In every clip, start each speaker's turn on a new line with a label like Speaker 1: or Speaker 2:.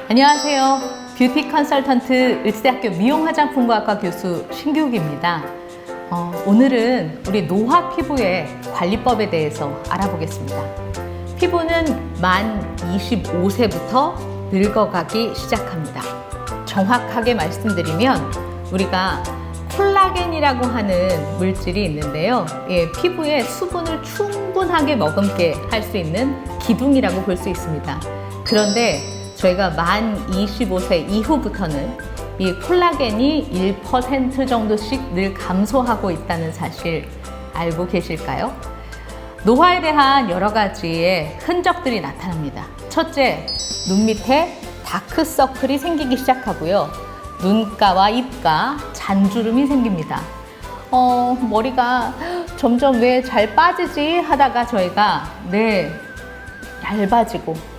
Speaker 1: 안녕하세요. 뷰티 컨설턴트 을지대학교 미용화장품과학과 교수 신규욱입니다. 오늘은 우리 노화 피부의 관리법에 대해서 알아보겠습니다. 피부는 만 25세부터 늙어가기 시작합니다. 정확하게 말씀드리면 우리가 콜라겐이라고 하는 물질이 있는데요. 피부에 수분을 충분하게 머금게 할 수 있는 기둥이라고 볼 수 있습니다. 그런데 저희가 만 25세 이후부터는 이 콜라겐이 1% 정도씩 늘 감소하고 있다는 사실 알고 계실까요? 노화에 대한 여러 가지의 흔적들이 나타납니다. 첫째, 눈 밑에 다크서클이 생기기 시작하고요. 눈가와 입가, 잔주름이 생깁니다. 머리가 점점 왜 잘 빠지지 하다가 저희가 얇아지고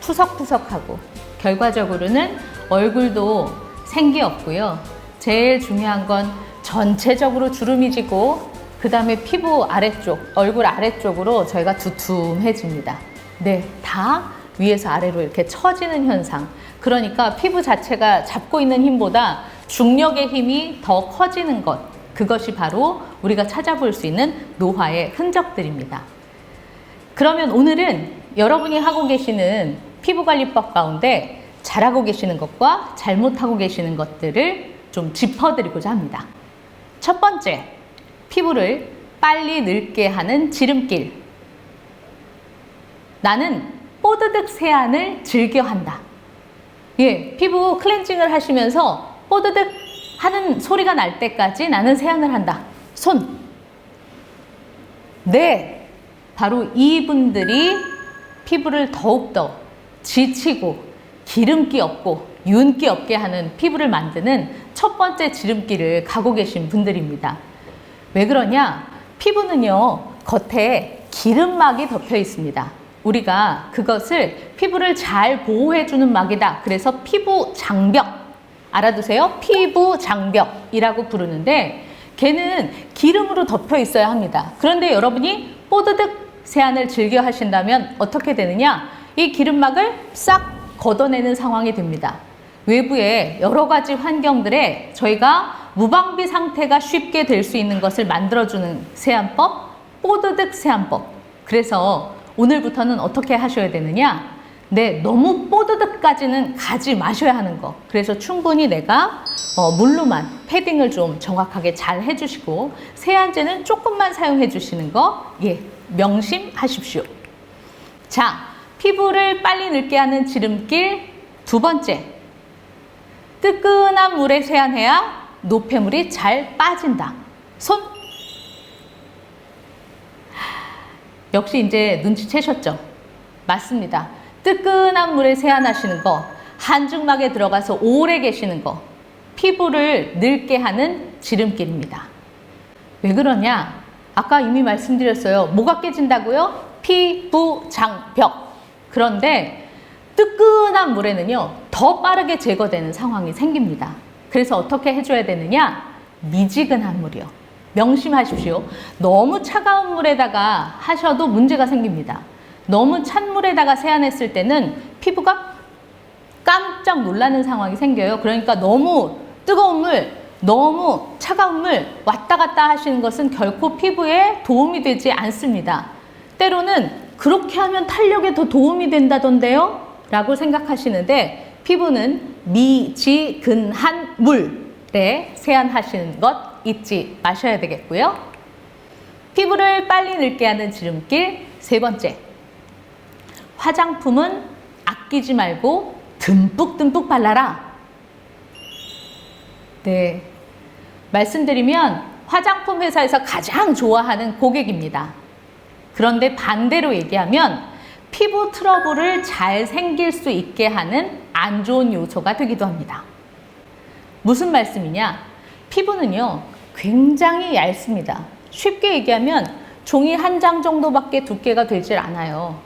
Speaker 1: 푸석푸석하고 결과적으로는 얼굴도 생기 없고요. 제일 중요한 건 전체적으로 주름이 지고 그 다음에 피부 아래쪽, 얼굴 아래쪽으로 저희가 두툼해집니다. 다 위에서 아래로 이렇게 처지는 현상. 그러니까 피부 자체가 잡고 있는 힘보다 중력의 힘이 더 커지는 것. 그것이 바로 우리가 찾아볼 수 있는 노화의 흔적들입니다. 그러면 오늘은 여러분이 하고 계시는 피부관리법 가운데 잘하고 계시는 것과 잘못하고 계시는 것들을 좀 짚어드리고자 합니다. 첫 번째, 피부를 빨리 늙게 하는 지름길. 나는 뽀드득 세안을 즐겨한다. 피부 클렌징을 하시면서 뽀드득 하는 소리가 날 때까지 나는 세안을 한다. 손. 바로 이분들이 피부를 더욱더 지치고 기름기 없고 윤기 없게 하는 피부를 만드는 첫 번째 지름길을 가고 계신 분들입니다. 왜 그러냐? 피부는요, 겉에 기름막이 덮여 있습니다. 우리가 그것을 피부를 잘 보호해주는 막이다. 그래서 피부 장벽, 알아두세요. 피부 장벽이라고 부르는데 걔는 기름으로 덮여 있어야 합니다. 그런데 여러분이 뽀드득 세안을 즐겨 하신다면 어떻게 되느냐? 이 기름막을 싹 걷어내는 상황이 됩니다. 외부의 여러 가지 환경들에 저희가 무방비 상태가 쉽게 될 수 있는 것을 만들어주는 세안법, 뽀드득 세안법. 그래서 오늘부터는 어떻게 하셔야 되느냐? 너무 뽀드득까지는 가지 마셔야 하는 거. 그래서 충분히 내가 물로만 패딩을 좀 정확하게 잘 해주시고 세안제는 조금만 사용해 주시는 거 명심하십시오. 자, 피부를 빨리 늙게 하는 지름길 두 번째, 뜨끈한 물에 세안해야 노폐물이 잘 빠진다. 손. 역시 이제 눈치채셨죠? 맞습니다. 뜨끈한 물에 세안하시는 거, 한증막에 들어가서 오래 계시는 거, 피부를 늙게 하는 지름길입니다. 왜 그러냐? 아까 이미 말씀드렸어요. 뭐가 깨진다고요? 피부 장벽. 그런데 뜨끈한 물에는요, 더 빠르게 제거되는 상황이 생깁니다. 그래서 어떻게 해줘야 되느냐? 미지근한 물이요. 명심하십시오. 너무 차가운 물에다가 하셔도 문제가 생깁니다. 너무 찬 물에다가 세안했을 때는 피부가 깜짝 놀라는 상황이 생겨요. 그러니까 너무 뜨거운 물, 너무 차가운 물 왔다 갔다 하시는 것은 결코 피부에 도움이 되지 않습니다. 때로는 그렇게 하면 탄력에 더 도움이 된다던데요? 라고 생각하시는데 피부는 미지근한 물에 세안하시는 것 잊지 마셔야 되겠고요. 피부를 빨리 늙게 하는 지름길 세 번째, 화장품은 아끼지 말고 듬뿍듬뿍 발라라. 말씀드리면 화장품 회사에서 가장 좋아하는 고객입니다. 그런데 반대로 얘기하면 피부 트러블을 잘 생길 수 있게 하는 안 좋은 요소가 되기도 합니다. 무슨 말씀이냐? 피부는요, 굉장히 얇습니다. 쉽게 얘기하면 종이 한 장 정도밖에 두께가 되질 않아요.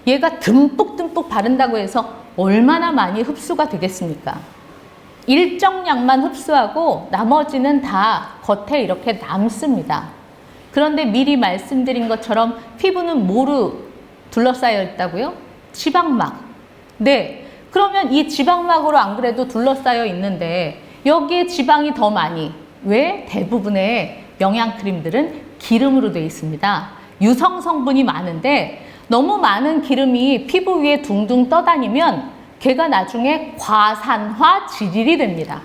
Speaker 1: 얘가 듬뿍듬뿍 바른다고 해서 얼마나 많이 흡수가 되겠습니까? 일정량만 흡수하고 나머지는 다 겉에 이렇게 남습니다. 그런데 미리 말씀드린 것처럼 피부는 뭐로 둘러싸여 있다고요? 지방막. 그러면 이 지방막으로 안 그래도 둘러싸여 있는데 여기에 지방이 더 많이, 왜? 대부분의 영양크림들은 기름으로 되어 있습니다. 유성 성분이 많은데 너무 많은 기름이 피부 위에 둥둥 떠다니면 걔가 나중에 과산화 지질이 됩니다.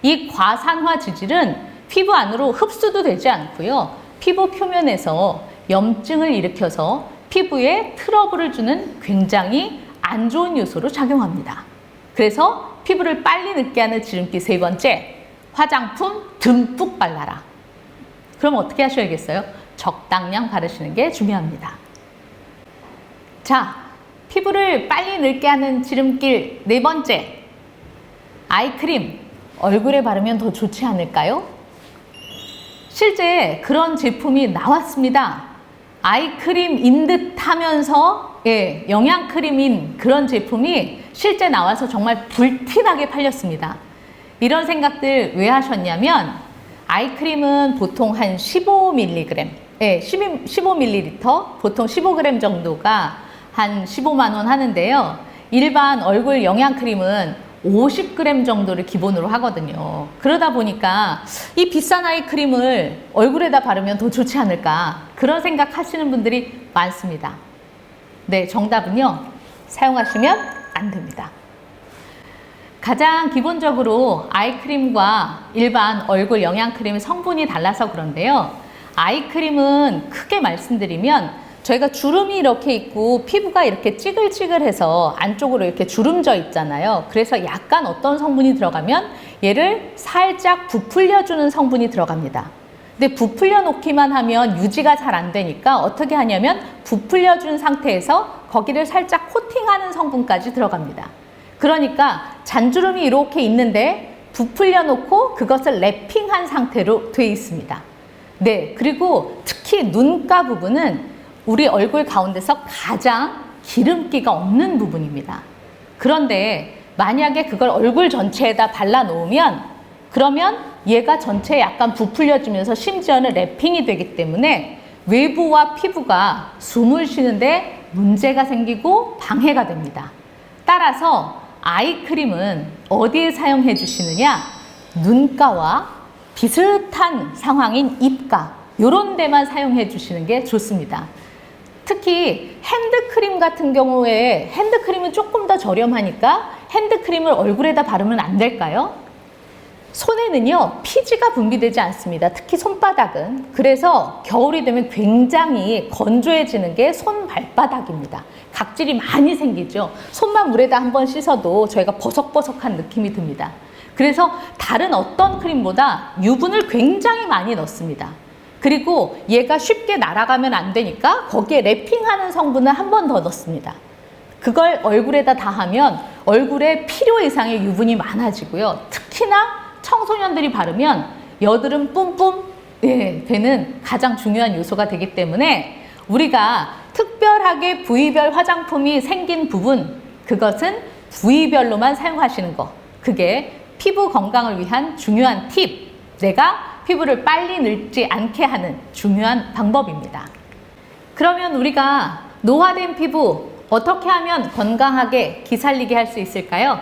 Speaker 1: 이 과산화 지질은 피부 안으로 흡수도 되지 않고요. 피부 표면에서 염증을 일으켜서 피부에 트러블을 주는 굉장히 안 좋은 요소로 작용합니다. 그래서 피부를 빨리 늙게 하는 지름기 세 번째, 화장품 듬뿍 발라라. 그럼 어떻게 하셔야겠어요? 적당량 바르시는 게 중요합니다. 자, 피부를 빨리 늙게 하는 지름길 네 번째, 아이크림 얼굴에 바르면 더 좋지 않을까요? 실제 그런 제품이 나왔습니다. 아이크림인 듯 하면서 영양크림인 그런 제품이 실제 나와서 정말 불티나게 팔렸습니다. 이런 생각들 왜 하셨냐면 아이크림은 보통 한 15mg, 15ml, 보통 15g 정도가 한 15만 원 하는데요. 일반 얼굴 영양크림은 50g 정도를 기본으로 하거든요. 그러다 보니까 이 비싼 아이크림을 얼굴에다 바르면 더 좋지 않을까, 그런 생각 하시는 분들이 많습니다. 네, 정답은요, 사용하시면 안 됩니다. 가장 기본적으로 아이크림과 일반 얼굴 영양크림의 성분이 달라서 그런데요. 아이크림은 크게 말씀드리면 저희가 주름이 이렇게 있고 피부가 이렇게 찌글찌글해서 안쪽으로 이렇게 주름져 있잖아요. 그래서 약간 어떤 성분이 들어가면 얘를 살짝 부풀려주는 성분이 들어갑니다. 근데 부풀려 놓기만 하면 유지가 잘 안 되니까 어떻게 하냐면 부풀려준 상태에서 거기를 살짝 코팅하는 성분까지 들어갑니다. 그러니까 잔주름이 이렇게 있는데 부풀려 놓고 그것을 랩핑한 상태로 되어 있습니다. 네, 그리고 특히 눈가 부분은 우리 얼굴 가운데서 가장 기름기가 없는 부분입니다. 그런데 만약에 그걸 얼굴 전체에다 발라 놓으면 그러면 얘가 전체에 약간 부풀려지면서 심지어는 랩핑이 되기 때문에 외부와 피부가 숨을 쉬는데 문제가 생기고 방해가 됩니다. 따라서 아이크림은 어디에 사용해 주시느냐? 눈가와 비슷한 상황인 입가, 이런 데만 사용해 주시는 게 좋습니다. 특히 핸드크림 같은 경우에 핸드크림은 조금 더 저렴하니까 핸드크림을 얼굴에다 바르면 안 될까요? 손에는요, 피지가 분비되지 않습니다. 특히 손바닥은. 그래서 겨울이 되면 굉장히 건조해지는 게 손 발바닥입니다. 각질이 많이 생기죠. 손만 물에다 한번 씻어도 저희가 버석버석한 느낌이 듭니다. 그래서 다른 어떤 크림보다 유분을 굉장히 많이 넣습니다. 그리고 얘가 쉽게 날아가면 안 되니까 거기에 랩핑하는 성분을 한 번 더 넣습니다. 그걸 얼굴에다 다 하면 얼굴에 필요 이상의 유분이 많아지고요. 특히나 청소년들이 바르면 여드름 뿜뿜 되는 가장 중요한 요소가 되기 때문에 우리가 특별하게 부위별 화장품이 생긴 부분, 그것은 부위별로만 사용하시는 거. 그게 피부 건강을 위한 중요한 팁, 내가 피부를 빨리 늙지 않게 하는 중요한 방법입니다. 그러면 우리가 노화된 피부 어떻게 하면 건강하게 기살리게 할 수 있을까요?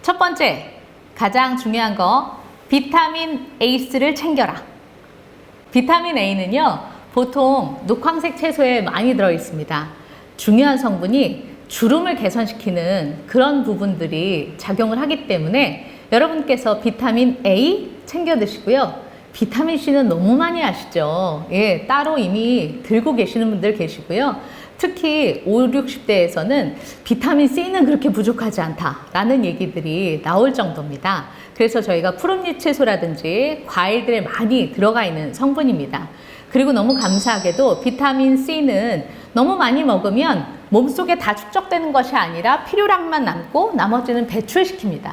Speaker 1: 첫 번째, 가장 중요한 거, 비타민 에이스를 챙겨라. 비타민 A는요, 보통 녹황색 채소에 많이 들어 있습니다. 중요한 성분이 주름을 개선시키는 그런 부분들이 작용을 하기 때문에 여러분께서 비타민 A 챙겨 드시고요. 비타민 C는 너무 많이 아시죠? 예, 따로 이미 들고 계시는 분들 계시고요. 특히 50, 60대에서는 비타민 C는 그렇게 부족하지 않다라는 얘기들이 나올 정도입니다. 그래서 저희가 푸른잎 채소라든지 과일들에 많이 들어가 있는 성분입니다. 그리고 너무 감사하게도 비타민 C는 너무 많이 먹으면 몸속에 다 축적되는 것이 아니라 필요량만 남고 나머지는 배출시킵니다.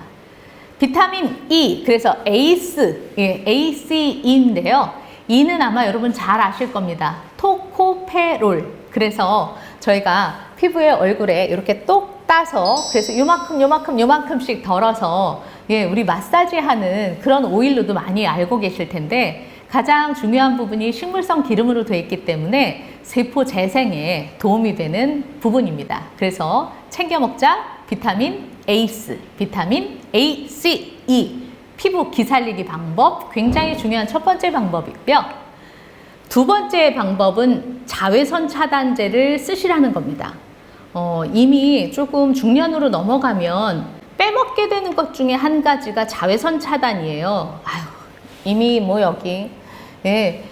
Speaker 1: 비타민 E, 그래서 에이스, ACE인데요. E는 아마 여러분 잘 아실 겁니다. 토코페롤. 그래서 저희가 피부에 얼굴에 이렇게 똑 따서 그래서 요만큼씩 덜어서 우리 마사지 하는 그런 오일로도 많이 알고 계실 텐데 가장 중요한 부분이 식물성 기름으로 되어 있기 때문에 세포 재생에 도움이 되는 부분입니다. 그래서 챙겨 먹자 비타민 에이스, 비타민 A, C, E. 피부 기살리기 방법, 굉장히 중요한 첫 번째 방법이고요. 두 번째 방법은 자외선 차단제를 쓰시라는 겁니다. 이미 조금 중년으로 넘어가면 빼먹게 되는 것 중에 한 가지가 자외선 차단이에요. 아유, 이미 뭐 여기, 예,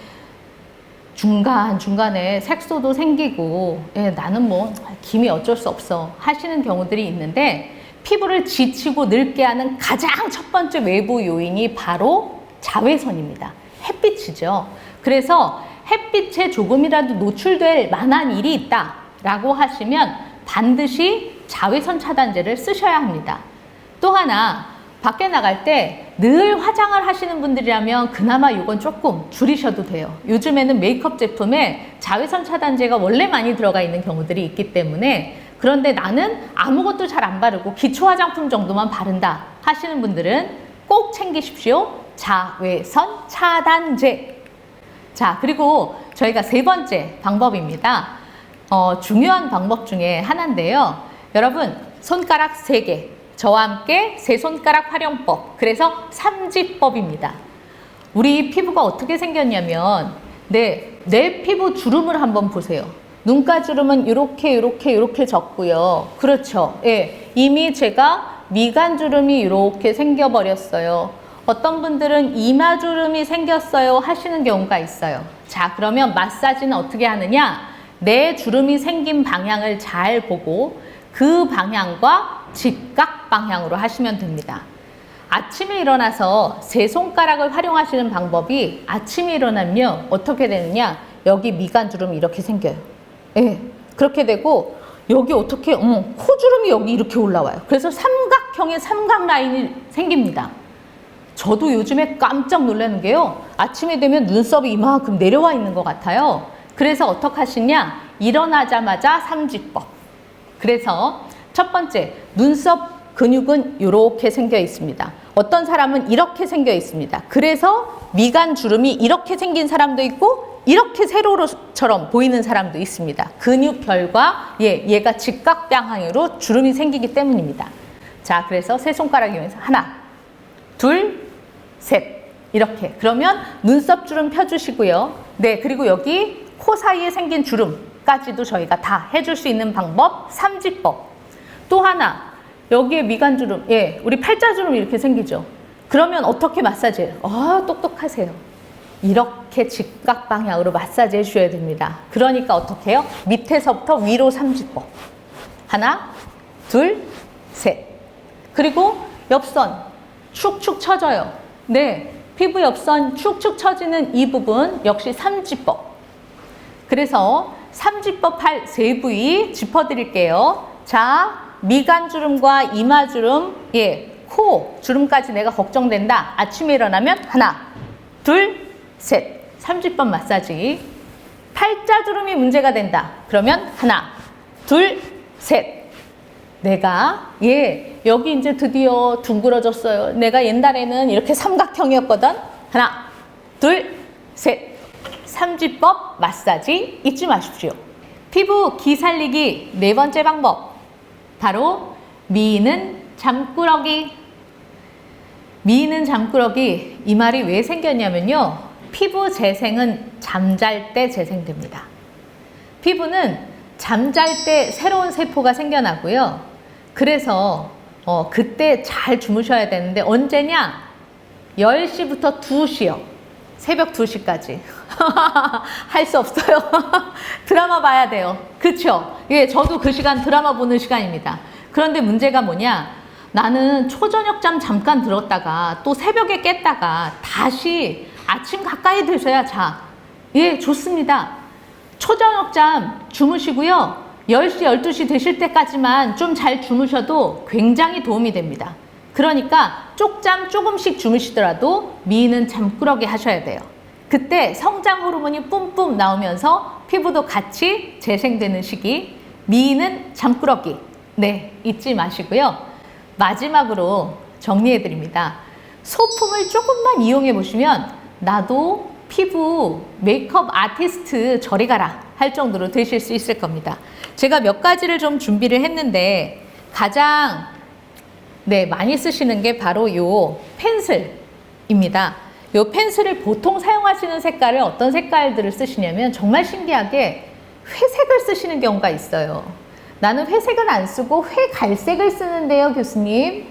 Speaker 1: 중간중간에 색소도 생기고, 예, 나는 뭐 김이 어쩔 수 없어 하시는 경우들이 있는데, 피부를 지치고 늙게 하는 가장 첫 번째 외부 요인이 바로 자외선입니다. 햇빛이죠. 그래서 햇빛에 조금이라도 노출될 만한 일이 있다라고 하시면 반드시 자외선 차단제를 쓰셔야 합니다. 또 하나, 밖에 나갈 때 늘 화장을 하시는 분들이라면 그나마 이건 조금 줄이셔도 돼요. 요즘에는 메이크업 제품에 자외선 차단제가 원래 많이 들어가 있는 경우들이 있기 때문에, 그런데 나는 아무것도 잘 안 바르고 기초 화장품 정도만 바른다 하시는 분들은 꼭 챙기십시오. 자외선 차단제. 자, 그리고 저희가 세 번째 방법입니다. 중요한 방법 중에 하나인데요. 여러분, 손가락 3개. 저와 함께 세 손가락 활용법. 그래서 삼지법입니다. 우리 피부가 어떻게 생겼냐면, 내 피부 주름을 한번 보세요. 눈가 주름은 이렇게 졌고요. 그렇죠. 예, 이미 제가 미간 주름이 이렇게 생겨버렸어요. 어떤 분들은 이마 주름이 생겼어요 하시는 경우가 있어요. 자, 그러면 마사지는 어떻게 하느냐? 내 주름이 생긴 방향을 잘 보고 그 방향과 직각 방향으로 하시면 됩니다. 아침에 일어나서 세 손가락을 활용하시는 방법이, 아침에 일어나면 어떻게 되느냐? 여기 미간 주름이 이렇게 생겨요. 예, 그렇게 되고 여기 어떻게 코주름이 여기 이렇게 올라와요. 그래서 삼각형의 삼각 라인이 생깁니다. 저도 요즘에 깜짝 놀라는 게요, 아침에 되면 눈썹이 이만큼 내려와 있는 것 같아요. 그래서 어떻게 하시냐? 일어나자마자 삼지법. 그래서 첫 번째, 눈썹 근육은 이렇게 생겨 있습니다. 어떤 사람은 이렇게 생겨 있습니다. 그래서 미간 주름이 이렇게 생긴 사람도 있고 이렇게 세로로처럼 보이는 사람도 있습니다. 근육결과 얘가 직각 방향으로 주름이 생기기 때문입니다. 자, 그래서 세 손가락 이용해서 하나, 둘, 셋. 이렇게. 그러면 눈썹 주름 펴주시고요. 네, 그리고 여기 코 사이에 생긴 주름까지도 저희가 다 해줄 수 있는 방법, 삼지법. 또 하나, 여기에 미간 주름, 예, 우리 팔자 주름 이렇게 생기죠. 그러면 어떻게 마사지해요? 똑똑하세요. 이렇게 직각 방향으로 마사지 해주셔야 됩니다. 그러니까 어떻게 해요? 밑에서부터 위로 삼지법. 하나, 둘, 셋. 그리고 옆선 축축 처져요. 네, 피부 옆선 축축 처지는 이 부분 역시 삼지법. 그래서 삼지법 할 세 부위 짚어드릴게요. 자, 미간 주름과 이마 주름, 예, 코 주름까지 내가 걱정된다. 아침에 일어나면 하나, 둘, 셋. 삼지법 마사지. 팔자 주름이 문제가 된다. 그러면 하나, 둘, 셋. 내가, 예, 여기 이제 드디어 둥그러졌어요. 내가 옛날에는 이렇게 삼각형이었거든. 하나, 둘, 셋. 삼지법 마사지 잊지 마십시오. 피부 기살리기 네 번째 방법. 바로 미는 잠꾸러기. 미는 잠꾸러기, 이 말이 왜 생겼냐면요, 피부 재생은 잠잘 때 재생됩니다. 피부는 잠잘 때 새로운 세포가 생겨나고요. 그래서 그때 잘 주무셔야 되는데 언제냐? 10시부터 2시요. 새벽 2시까지. 할 수 없어요. 드라마 봐야 돼요. 그쵸? 예, 저도 그 시간 드라마 보는 시간입니다. 그런데 문제가 뭐냐? 나는 초저녁잠 잠깐 들었다가 또 새벽에 깼다가 다시 아침 가까이 돼서야 자. 예, 좋습니다. 초저녁잠 주무시고요. 10시, 12시 되실 때까지만 좀 잘 주무셔도 굉장히 도움이 됩니다. 그러니까 쪽잠 조금씩 주무시더라도 미는 잠꾸러기 하셔야 돼요. 그때 성장 호르몬이 뿜뿜 나오면서 피부도 같이 재생되는 시기, 미는 잠꾸러기. 네, 잊지 마시고요. 마지막으로 정리해 드립니다. 소품을 조금만 이용해 보시면 나도 피부 메이크업 아티스트 저리 가라 할 정도로 되실 수 있을 겁니다. 제가 몇 가지를 좀 준비를 했는데, 가장 많이 쓰시는 게 바로 요 펜슬입니다. 요 펜슬을 보통 사용하시는 색깔을 어떤 색깔들을 쓰시냐면 정말 신기하게 회색을 쓰시는 경우가 있어요. 나는 회색을 안 쓰고 회갈색을 쓰는데요, 교수님.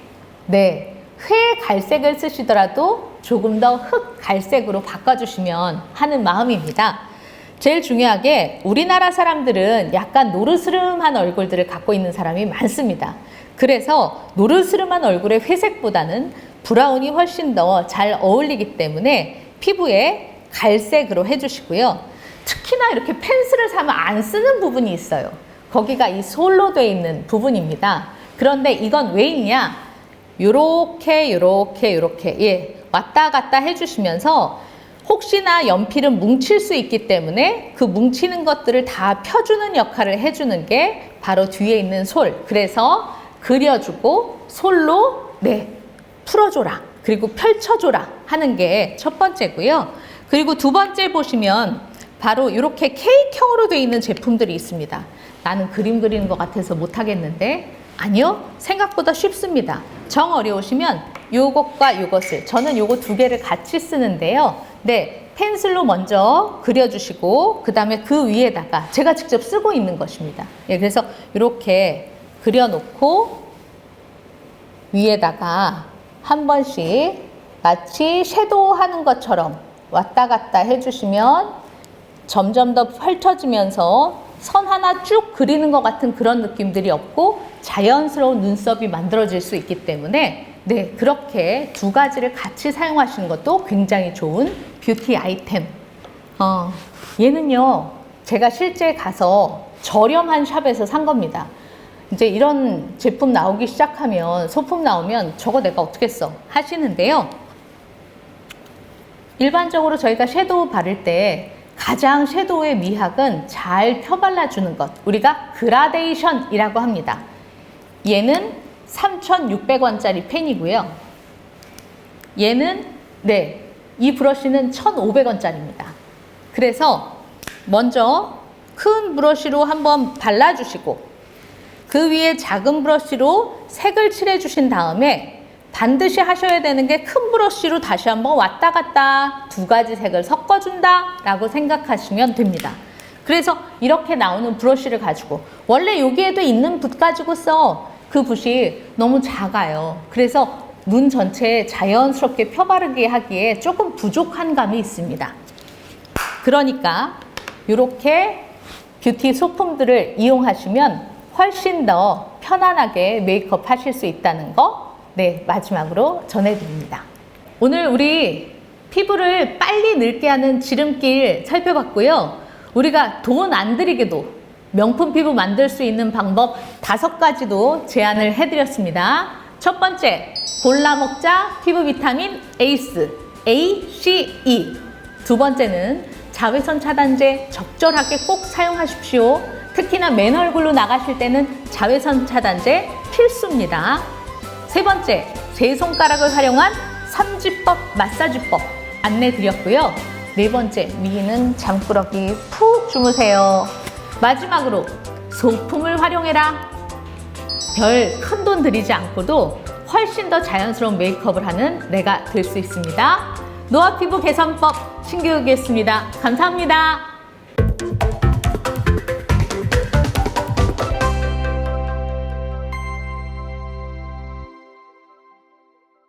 Speaker 1: 네, 회갈색을 쓰시더라도 조금 더 흑갈색으로 바꿔주시면 하는 마음입니다. 제일 중요하게 우리나라 사람들은 약간 노르스름한 얼굴들을 갖고 있는 사람이 많습니다. 그래서 노르스름한 얼굴의 회색보다는 브라운이 훨씬 더 잘 어울리기 때문에 피부에 갈색으로 해주시고요. 특히나 이렇게 펜슬을 사면 안 쓰는 부분이 있어요. 거기가 이 솔로 되어 있는 부분입니다. 그런데 이건 왜 있냐? 요렇게 왔다 갔다 해주시면서 혹시나 연필은 뭉칠 수 있기 때문에 그 뭉치는 것들을 다 펴주는 역할을 해주는 게 바로 뒤에 있는 솔. 그래서 그려주고 솔로 풀어줘라. 그리고 펼쳐줘라 하는 게 첫 번째고요. 그리고 두 번째 보시면 바로 이렇게 케이크형으로 되어 있는 제품들이 있습니다. 나는 그림 그리는 것 같아서 못하겠는데 아니요, 생각보다 쉽습니다. 정 어려우시면 요것과 요것을, 저는 요거 두 개를 같이 쓰는데요. 펜슬로 먼저 그려주시고 그 다음에 그 위에다가 제가 직접 쓰고 있는 것입니다. 그래서 이렇게 그려놓고 위에다가 한 번씩 마치 섀도우 하는 것처럼 왔다 갔다 해주시면 점점 더 펼쳐지면서 선 하나 쭉 그리는 것 같은 그런 느낌들이 없고 자연스러운 눈썹이 만들어질 수 있기 때문에 그렇게 두 가지를 같이 사용하시는 것도 굉장히 좋은 뷰티 아이템. 얘는요, 제가 실제 가서 저렴한 샵에서 산 겁니다. 이제 이런 제품 나오기 시작하면, 소품 나오면 저거 내가 어떻게 써? 하시는데요. 일반적으로 저희가 섀도우 바를 때 가장 섀도우의 미학은 잘 펴발라주는 것. 우리가 그라데이션이라고 합니다. 얘는 3,600원짜리 펜이고요. 얘는 이 브러쉬는 1,500원짜리입니다. 그래서 먼저 큰 브러쉬로 한번 발라주시고 그 위에 작은 브러쉬로 색을 칠해주신 다음에 반드시 하셔야 되는 게 큰 브러쉬로 다시 한번 왔다 갔다 두 가지 색을 섞어준다 라고 생각하시면 됩니다. 그래서 이렇게 나오는 브러쉬를 가지고 원래 여기에도 있는 붓 가지고 써. 그 붓이 너무 작아요. 그래서 눈 전체에 자연스럽게 펴바르게 하기에 조금 부족한 감이 있습니다. 그러니까 이렇게 뷰티 소품들을 이용하시면 훨씬 더 편안하게 메이크업 하실 수 있다는 거 마지막으로 전해드립니다. 오늘 우리 피부를 빨리 늙게 하는 지름길 살펴봤고요. 우리가 돈 안 들이게도 명품 피부 만들 수 있는 방법 5가지도 제안을 해드렸습니다. 첫 번째, 골라 먹자 피부 비타민 에이스 ACE. 두 번째는 자외선 차단제 적절하게 꼭 사용하십시오. 특히나 맨 얼굴로 나가실 때는 자외선 차단제 필수입니다. 세 번째, 세 손가락을 활용한 삼지법 마사지법 안내드렸고요. 네 번째, 미는 잠꾸러기 푹 주무세요. 마지막으로 소품을 활용해라. 별 큰 돈 들이지 않고도 훨씬 더 자연스러운 메이크업을 하는 내가 될 수 있습니다. 노화 피부 개선법 신규육이었습니다. 감사합니다.